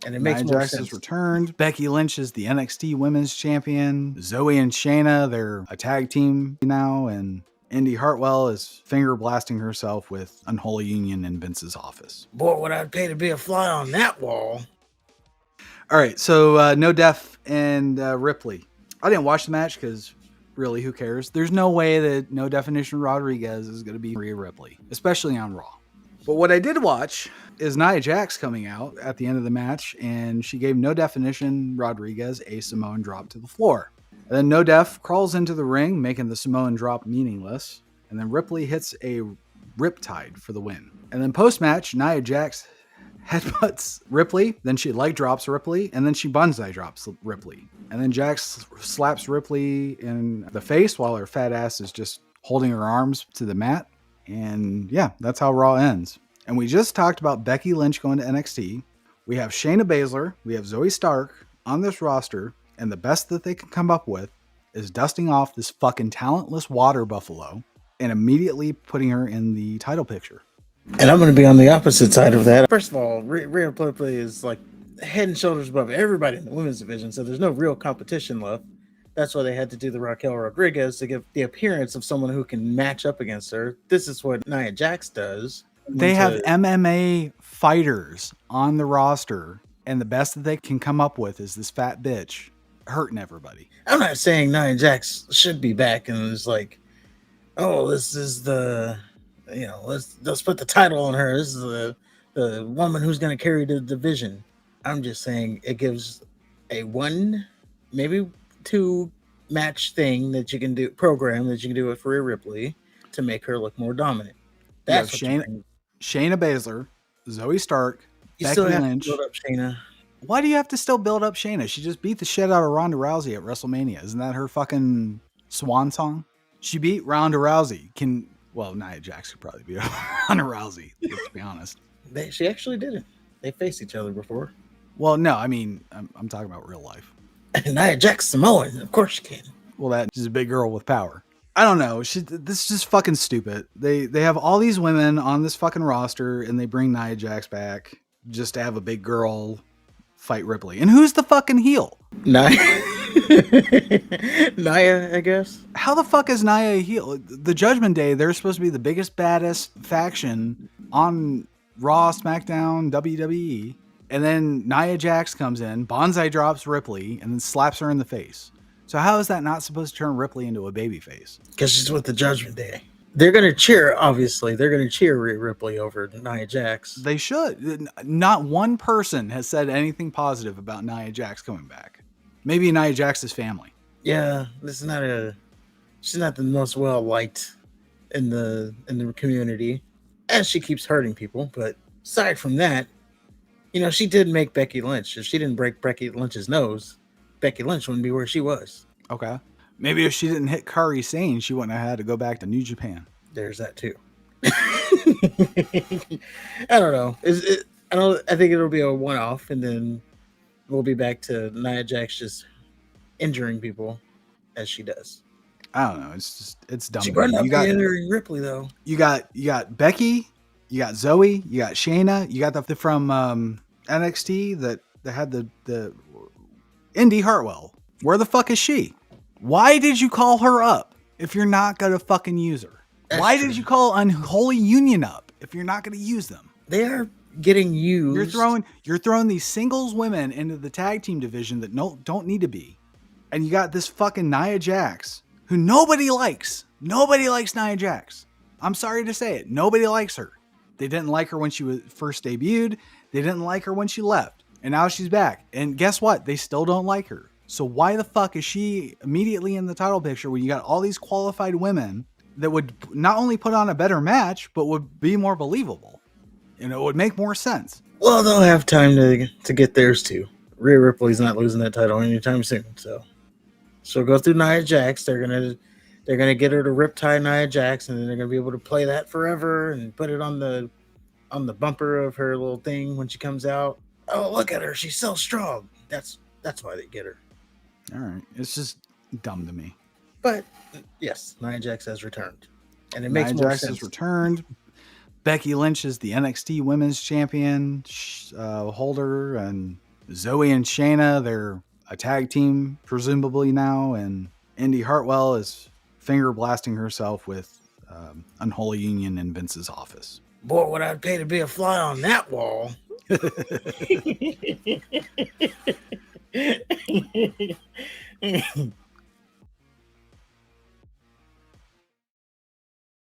And it makes Nia more Jax sense. has returned. Becky Lynch is the NXT Women's Champion. Zoe and Shayna, they're a tag team now, and Indy Hartwell is finger blasting herself with Unholy Union in Vince's office. Boy, would I pay to be a fly on that wall. All right, so No Def and Ripley. I didn't watch the match because really, who cares? There's no way that No Definition Rodriguez is going to be Rhea Ripley, especially on Raw. But what I did watch is Nia Jax coming out at the end of the match, and she gave No Definition Rodriguez a Samoan drop to the floor. And then No Def crawls into the ring, making the Samoan drop meaningless. And then Ripley hits a Riptide for the win. And then post-match, Nia Jax headbutts Ripley, then she leg drops Ripley, and then she bonsai drops Ripley. And then Jax slaps Ripley in the face while her fat ass is just holding her arms to the mat. And yeah, that's how Raw ends. And we just talked about Becky Lynch going to NXT. We have Shayna Baszler, we have Zoe Stark on this roster, and the best that they can come up with is dusting off this fucking talentless water buffalo and immediately putting her in the title picture. And I'm going to be on the opposite side of that. First of all, Rhea Ripley is like head and shoulders above everybody in the women's division, so there's no real competition left. That's why they had to do the Raquel Rodriguez to give the appearance of someone who can match up against her. This is what Nia Jax does. They have MMA fighters on the roster, and the best that they can come up with is this fat bitch hurting everybody. I'm not saying Nia Jax should be back and it's like, oh, this is the, let's put the title on her. This is the woman who's going to carry the division. I'm just saying it gives a one, maybe two match thing that you can do, program that you can do with Rhea Ripley to make her look more dominant. That's what Shayna Baszler, Zoe Stark, you Becky still have Lynch. to build up Shayna. Why do you have to still build up Shayna? She just beat the shit out of Ronda Rousey at WrestleMania. Isn't that her fucking swan song? She beat Ronda Rousey. Nia Jax could probably beat Ronda Rousey, let's be honest. She actually didn't. They faced each other before. Well, no, I mean, I'm talking about real life. Nia Jax Samoan, of course she can. Well, she's a big girl with power. I don't know. This is just fucking stupid. They have all these women on this fucking roster, and they bring Nia Jax back just to have a big girl fight Ripley. And who's the fucking heel? Nia, I guess. How the fuck is Nia a heel? The Judgment Day, they're supposed to be the biggest, baddest faction on Raw, SmackDown, WWE. And then Nia Jax comes in, bonsai drops Ripley, and then slaps her in the face. So how is that not supposed to turn Ripley into a babyface? Because she's with the Judgment Day. They're going to cheer, obviously. They're going to cheer Rhea Ripley over Nia Jax. They should. Not one person has said anything positive about Nia Jax coming back. Maybe Nia Jax's family. Yeah, she's not the most well-liked in the community. And she keeps hurting people. But aside from that, she did make Becky Lynch. If she didn't break Becky Lynch's nose, Becky Lynch wouldn't be where she was. Okay. Maybe if she didn't hit Kairi Sane, she wouldn't have had to go back to New Japan. There's that too. I don't know. I think it'll be a one-off, and then we'll be back to Nia Jax just injuring people as she does. I don't know. It's dumb. She brought up injuring Ripley though. You got Becky, you got Zoe, you got Shayna, you got the from NXT that had the Indy Hartwell. Where the fuck is she? Why did you call her up if you're not going to fucking use her? Why did you call Unholy Union up if you're not going to use them? They are getting used. You're throwing these singles women into the tag team division that don't need to be. And you got this fucking Nia Jax who nobody likes. Nobody likes Nia Jax. I'm sorry to say it. Nobody likes her. They didn't like her when she was first debuted. They didn't like her when she left. And now she's back. And guess what? They still don't like her. So why the fuck is she immediately in the title picture when you got all these qualified women that would not only put on a better match, but would be more believable? And it would make more sense. Well, they'll have time to get theirs too. Rhea Ripley's not losing that title anytime soon. So she'll go through Nia Jax. They're gonna get her to Riptide Nia Jax, and then they're gonna be able to play that forever and put it on the bumper of her little thing when she comes out. Oh, look at her. She's so strong. That's why they get her. All right. It's just dumb to me. But yes, Nia Jax has returned. And it makes more sense. Nia Jax has returned. Becky Lynch is the NXT Women's Champion holder. And Zoe and Shayna, they're a tag team, presumably now, and Indy Hartwell is finger blasting herself with Unholy Union in Vince's office. Boy, would I pay to be a fly on that wall.